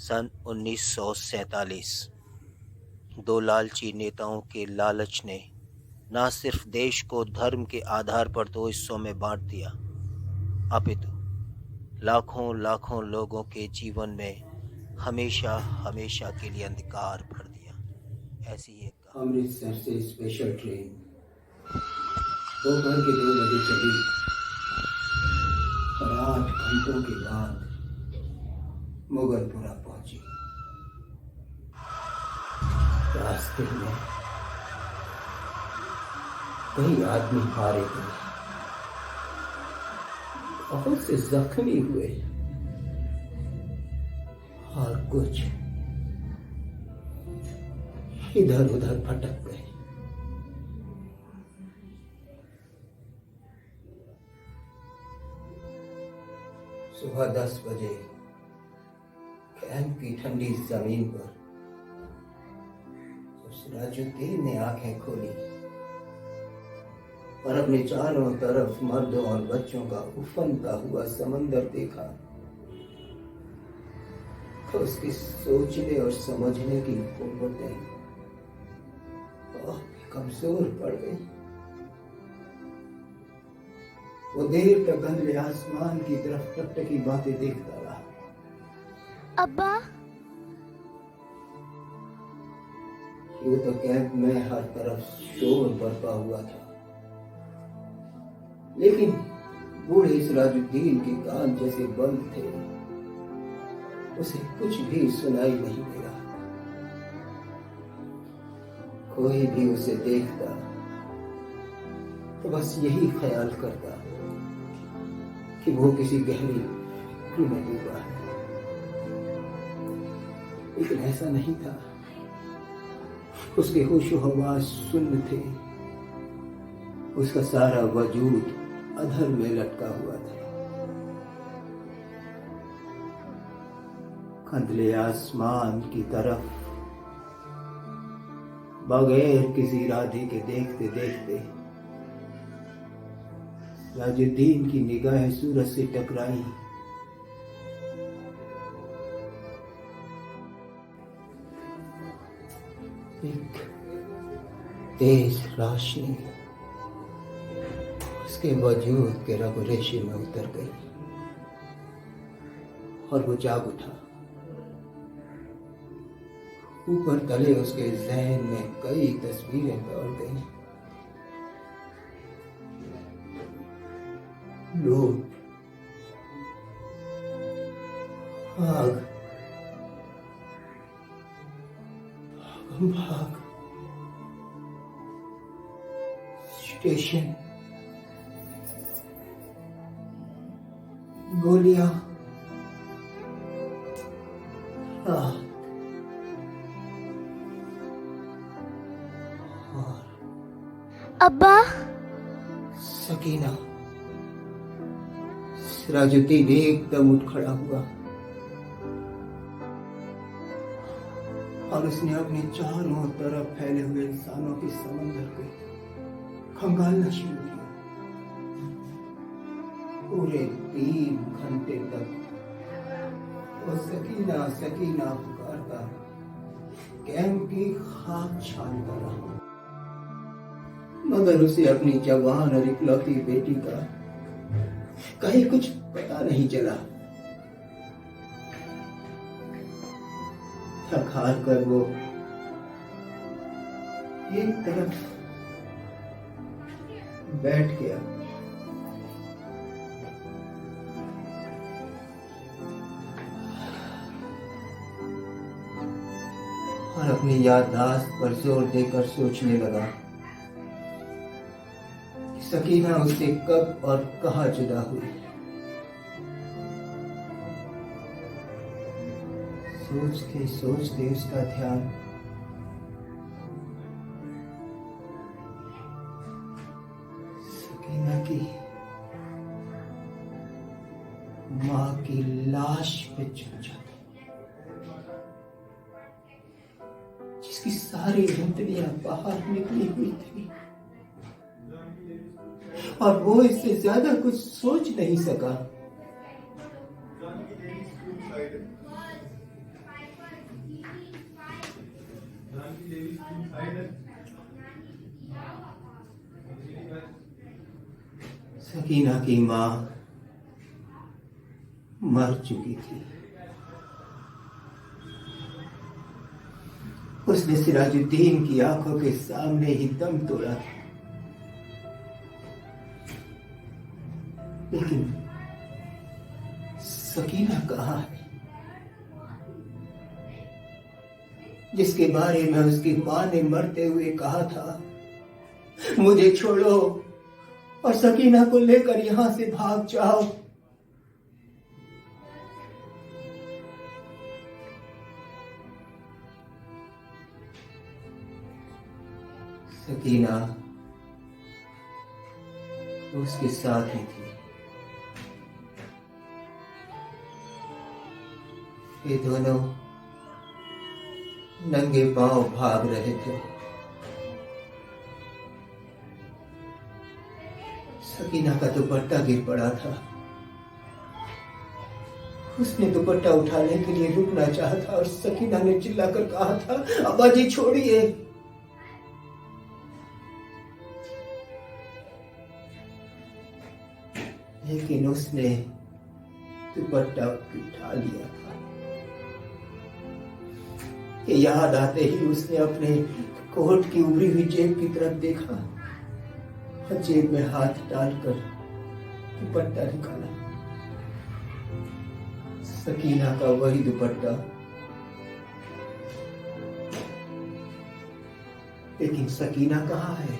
सन 1947 दो लालची नेताओं के लालच ने न सिर्फ देश को धर्म के आधार पर दो हिस्सों में बांट दिया, अपितु लाखों लाखों लोगों के जीवन में हमेशा हमेशा के लिए अंधकार भर दिया। ऐसी ही एक अमृतसर से स्पेशल ट्रेन दोपहर के 2 बजे चली और 8 घंटों के बाद मुगलपुरा पहुंची। रास्ते में कई आदमी मारे गए, बहुत से जख्मी हुए और कुछ इधर उधर भटक गए। सुबह 10 बजे कैंप की ठंडी जमीन पर सिराजुद्दीन ने आंखें खोली और अपने चारों तरफ मर्दों और बच्चों का उफनता हुआ समंदर देखा तो उसकी सोचने और समझने की कुव्वतें कमजोर पड़ गई। वो देर तक अंधले आसमान की तरफ टकटकी बातें देखता रहा। अब्बा, यूं तो कैंप में हर तरफ शोर बरपा हुआ था, लेकिन बूढ़े सिराजुद्दीन के कान जैसे बंद थे। उसे कुछ भी सुनाई नहीं दे रहा। कोई भी उसे देखता तो बस यही ख्याल करता कि वो किसी गहरी फिक्र में डूबा है, लेकिन ऐसा नहीं था। उसके होशो हवास शून्य थे। उसका सारा वजूद अधर में लटका हुआ था। कंधले आसमान की तरफ बगैर किसी इरादे के देखते देखते सिराजुद्दीन की निगाहें सूरज से टकराई। एक तेज रोशनी उसके वजूद के रग रेशे में उतर गई और वो जाग उठा। ऊपर तले उसके ज़हन में कई तस्वीरें दौड़ गई। लोग, आग, भाग, स्टेशन, गोलियां, रात और अब्बा, सकीना। सिराजुद्दीन एकदम उठ खड़ा हुआ और उसने अपने चारों तरफ फैले हुए इंसानों के समंदर को खंगालना शुरू किया। पूरे 3 घंटे तक वो सकीना सकीना पुकारता कैंप की खाक छानता रहा, मगर उसे अपनी जवान और इकलौती बेटी का कहीं कुछ पता नहीं चला। थक हार कर वो एक तरफ बैठ गया और अपनी याददाश्त पर जोर देकर सोचने लगा कि सकीना उससे कब और कहां जुदा हुई। सोचते सोचते उसका ध्यान सकीना की मां की लाश पे चढ़ जाता, जिसकी सारी जिंदगियां बाहर निकली हुई थी, और वो इससे ज्यादा कुछ सोच नहीं सका। सकीना की मां मर चुकी थी। उसने सिराजुद्दीन की आंखों के सामने ही दम तोड़ा था। लेकिन सकीना कहाँ है, जिसके बारे में उसकी मां ने मरते हुए कहा था, मुझे छोड़ो और सकीना को लेकर यहां से भाग जाओ। सकीना उसके साथ ही थी। ये दोनों नंगे पांव भाग रहे थे। सकीना का दुपट्टा गिर पड़ा था। उसने दुपट्टा उठाने के लिए रुकना चाहा था और सकीना ने चिल्लाकर कहा था, अब्बा जी छोड़िए। लेकिन उसने दुपट्टा उठा लिया था। ये याद आते ही उसने अपने कोट की उभरी हुई जेब की तरफ देखा और जेब में हाथ डालकर दुपट्टा निकाला। सकीना का वही दुपट्टा, लेकिन सकीना कहाँ है?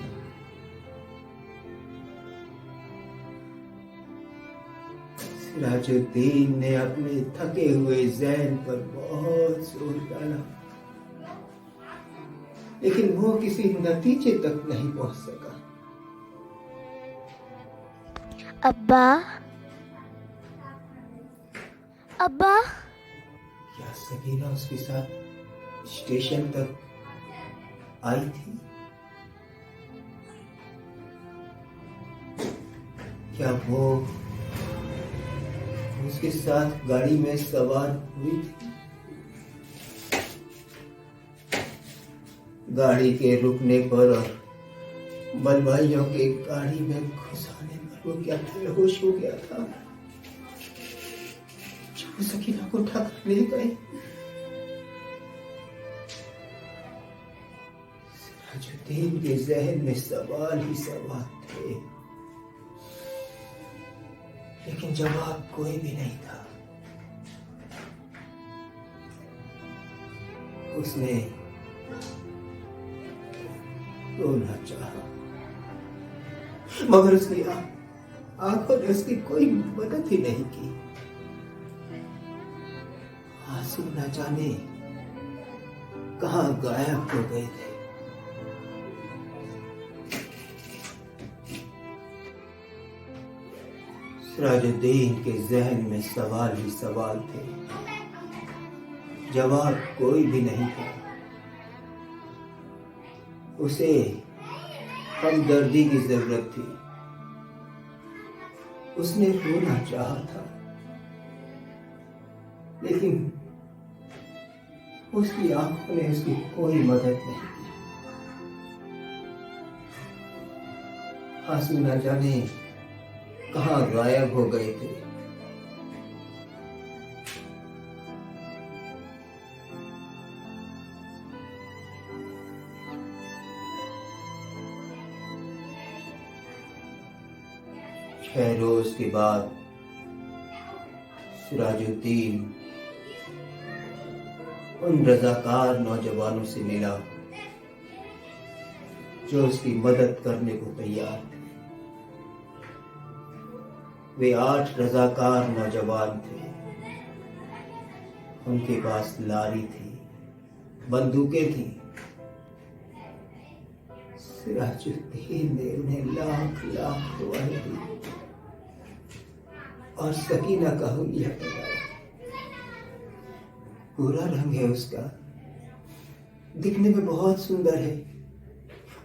सिराजुद्दीन ने अपने थके हुए ज़हन पर बहुत जोर डाला, लेकिन वो किसी नतीजे तक नहीं पहुंच सका। अब्बा, अब्बा, क्या सकीना उसके साथ स्टेशन तक आई थी? क्या वो उसके साथ गाड़ी में सवार हुई थी? गाड़ी के रुकने पर और बलवाइयों के गाड़ी में घुसाने पर वो क्या बेहोश हो गया था? जब वो सकीना को उठाकर ले गए, सिराजुद्दीन के जहन में सवाल ही सवाल थे, लेकिन जवाब कोई भी नहीं था। उसने रोना चाहा, मगर उसकी आंखों ने उसकी कोई मदद ही नहीं की। आंसू न जाने कहां गायब हो गए थे। सिराजुद्दीन के जहन में सवाल ही सवाल थे, जवाब कोई भी नहीं था। उसे हमदर्दी की जरूरत थी। उसने रोना चाहा था, लेकिन उसकी आंखों ने उसकी कोई मदद नहीं की। आंसू न जाने कहां गायब हो गए थे। छह रोज के बाद सिराजुद्दीन उन रजाकार नौजवानों से मिला जो उसकी मदद करने को तैयार थे। वे 8 रजाकार नौजवान थे। उनके पास लारी थी, बंदूकें थी। सिराजुद्दीन ने उन्हें लाख लाख दुआएं दी और सकीना का हुलिया लगाया। गोरा रंग है उसका, दिखने में बहुत सुंदर है।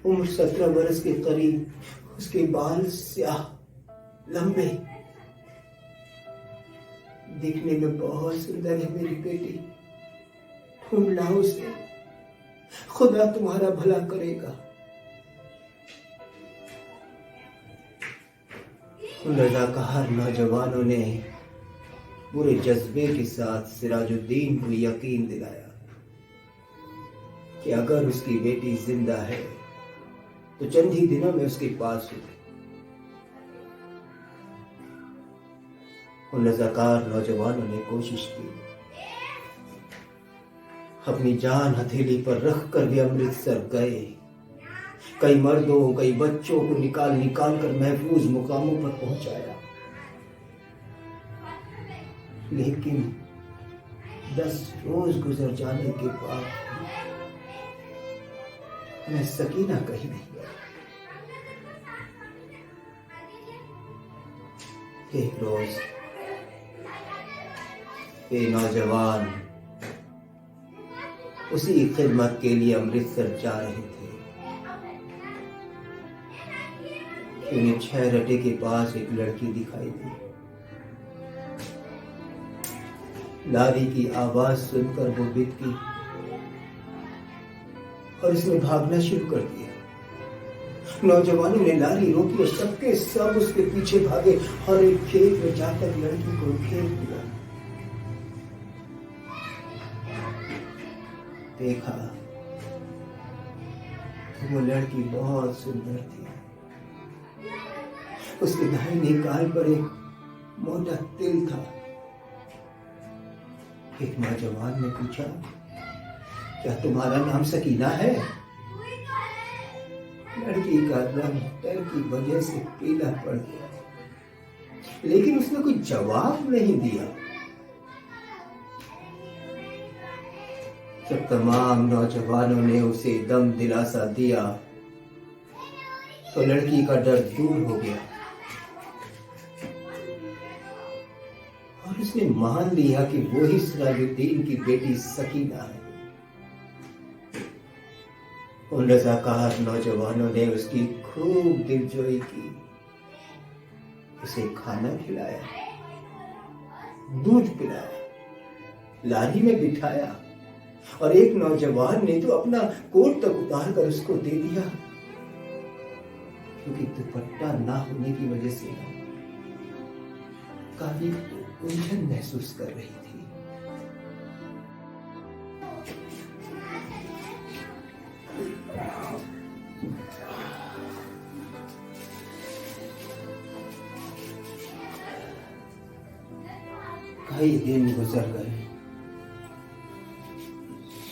उम्र 17 बरस के करीब। उसके बाल स्याह लंबे, दिखने में बहुत सुंदर है मेरी बेटी। ढूंढ लाओ उसे, खुदा तुम्हारा भला करेगा। उन रजाकार नौजवानों ने पूरे जज्बे के साथ सिराजुद्दीन को यकीन दिलाया कि अगर उसकी बेटी जिंदा है तो चंद ही दिनों में उसके पास होगी। उन रजाकार नौजवानों ने कोशिश की, अपनी जान हथेली पर रखकर भी अमृतसर गए। कई मर्दों कई बच्चों को निकाल निकाल कर महफूज मुकामों पर पहुंचाया, लेकिन 10 रोज गुजर जाने के बाद मैं सकीना कहीं नहीं गया। एक रोज ये नौजवान उसी खिदमत के लिए अमृतसर जा रहे थे। उन्हें 6 रटे के पास एक लड़की दिखाई दी। लारी की आवाज सुनकर वो बिकती और इसने भागना शुरू कर दिया। नौजवानों ने लारी रोकी और सबके सब उसके पीछे भागे और एक खेत में जाकर लड़की को घेर दिया। देखा तो वो लड़की बहुत सुंदर थी। उसके दाहिने गाल पर एक मोटा तिल था। एक नौजवान ने पूछा, क्या तुम्हारा नाम सकीना है? लड़की का रंग डर की वजह से पीला पड़ गया, लेकिन उसने कोई जवाब नहीं दिया। जब तमाम नौजवानों ने उसे दम दिलासा दिया तो लड़की का डर दूर हो गया और उसने मान लिया कि वो ही सिराजुद्दीन की बेटी सकीना है। उन रजाकार नौजवानों ने उसकी खूब दिलजोई की, उसे खाना खिलाया, दूध पिलाया, लारी में बिठाया और एक नौजवान ने तो अपना कोट तक उतार कर उसको दे दिया, क्योंकि दुपट्टा ना होने की वजह से काफी उलझन महसूस कर रही थी। कई दिन गुजर गए।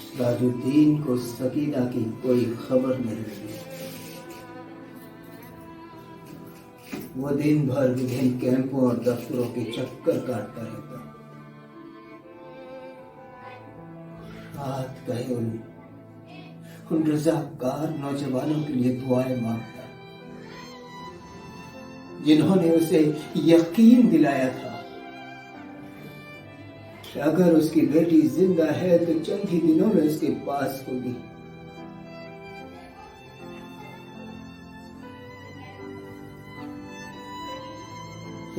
सिराजुद्दीन को सकीना की कोई खबर नहीं मिली। वो दिन भर विभिन्न कैंपों और दफ्तरों के चक्कर काटता रहता। रात गए उन रजाकार नौजवानों के लिए दुआएं मांगता, जिन्होंने उसे यकीन दिलाया था कि अगर उसकी बेटी जिंदा है तो चंद ही दिनों में उसके पास होगी।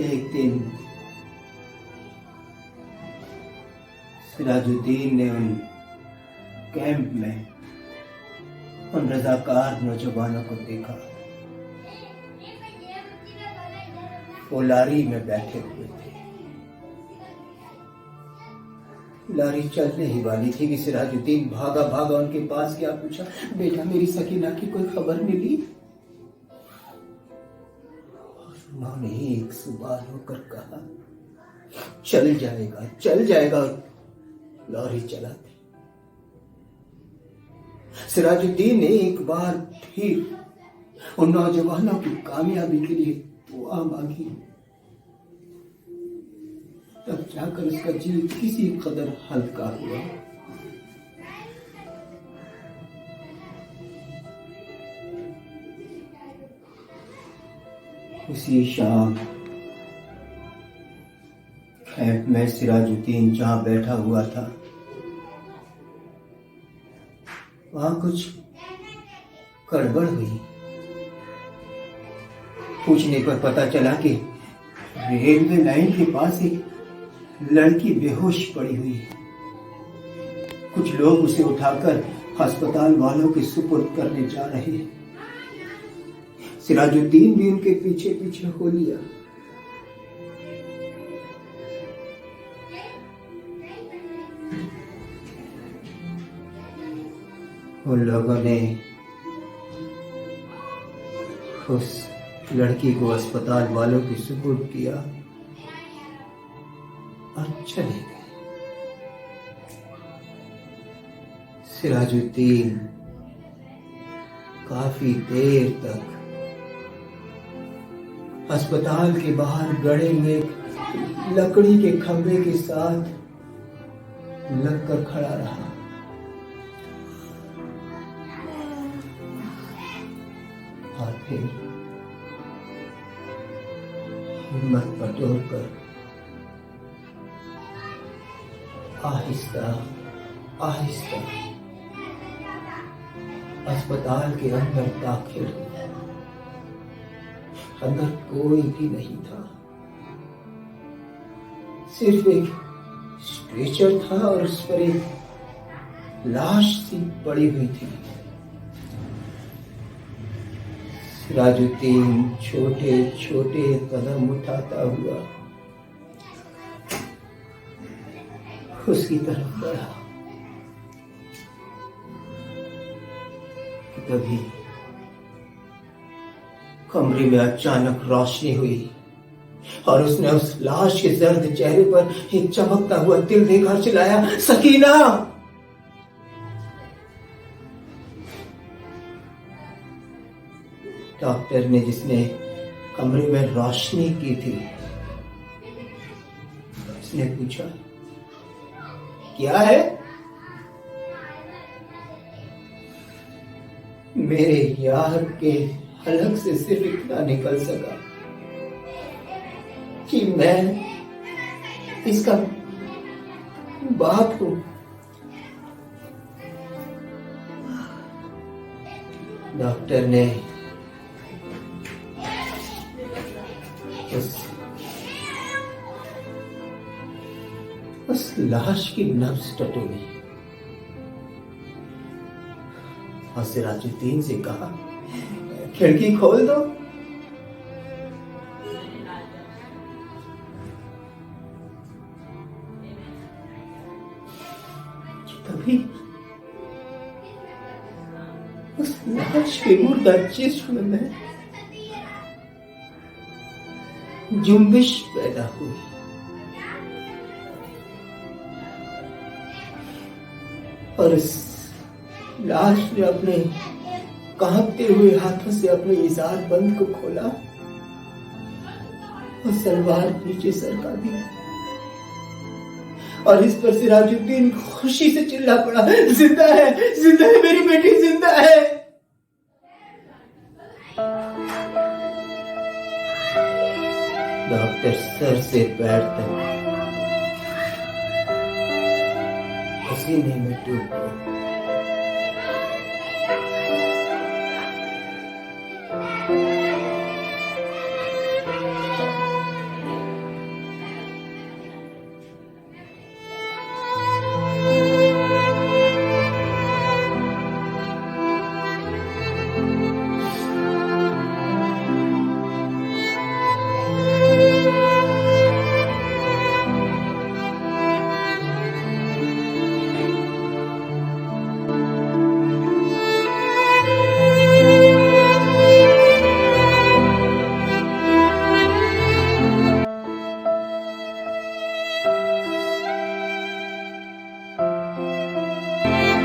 एक दिन सिराजुद्दीन ने उन कैंप में उन रजाकार नौजवानों को देखा। वो लारी में बैठे हुए थे। लारी चलने ही वाली थी कि सिराजुद्दीन भागा भागा उनके पास गया, पूछा, बेटा मेरी सकीना की कोई खबर मिली? उन्होंने एक सवाल होकर कहा, चल जाएगा चल जाएगा। लॉरी चला गई। सिराजुद्दीन ने एक बार फिर उन नौजवानों की कामयाबी के लिए दुआ मांगी। तब जाकर उसका जी किसी कदर हल्का हुआ। उसी शाम कैंप में सिराजुद्दीन जहां बैठा हुआ था, वहां कुछ गड़बड़ हुई। पूछने पर पता चला कि रेलवे लाइन के पास एक लड़की बेहोश पड़ी हुई है। कुछ लोग उसे उठाकर अस्पताल वालों के सुपुर्द करने जा रहे हैं। सिराजुद्दीन भी उनके पीछे पीछे हो लिया। उन लोगों ने उस लड़की को अस्पताल वालों की सुपुर्द किया और चले गए। सिराजुद्दीन काफी देर तक अस्पताल के बाहर गड़े हुए लकड़ी के खंभे के साथ लगकर खड़ा रहा। और फिर हिम्मत बटोरकर आहिस्ता आहिस्ता अस्पताल के अंदर दाखिल हुआ। अंदर कोई भी नहीं था, सिर्फ एक स्ट्रेचर था और उस पर एक लाश सी पड़ी हुई थी। सिराजुद्दीन छोटे छोटे कदम उठाता हुआ उसकी तरफ बढ़ा। तभी कमरे में अचानक रोशनी हुई और उसने उस लाश के जर्द चेहरे पर एक चमकता हुआ तिल देखकर चिल्लाया, सकीना! डॉक्टर ने, जिसने कमरे में रोशनी की थी, उसने पूछा, क्या है? मेरे यार के हलक से सिर्फ इतना निकल सका कि मैं इसका बाप हूं। डॉक्टर ने उस लाश की नब्ज टटोली और सिराजुद्दीन से कहा, खिड़की खोल दो। तभी उस लाश के मुर्दा जिस्म में जुम्बिश पैदा हुई। और इस लाश ने अपने कांपते हुए हाथों से अपने इजार बंद को खोला और सलवार नीचे सरका दिया और इस पर सिराजुद्दीन खुशी से चिल्ला पड़ा, जिंदा है, मेरी बेटी जिंदा है। डॉक्टर सर से पैर तक पसीने में डूब गए।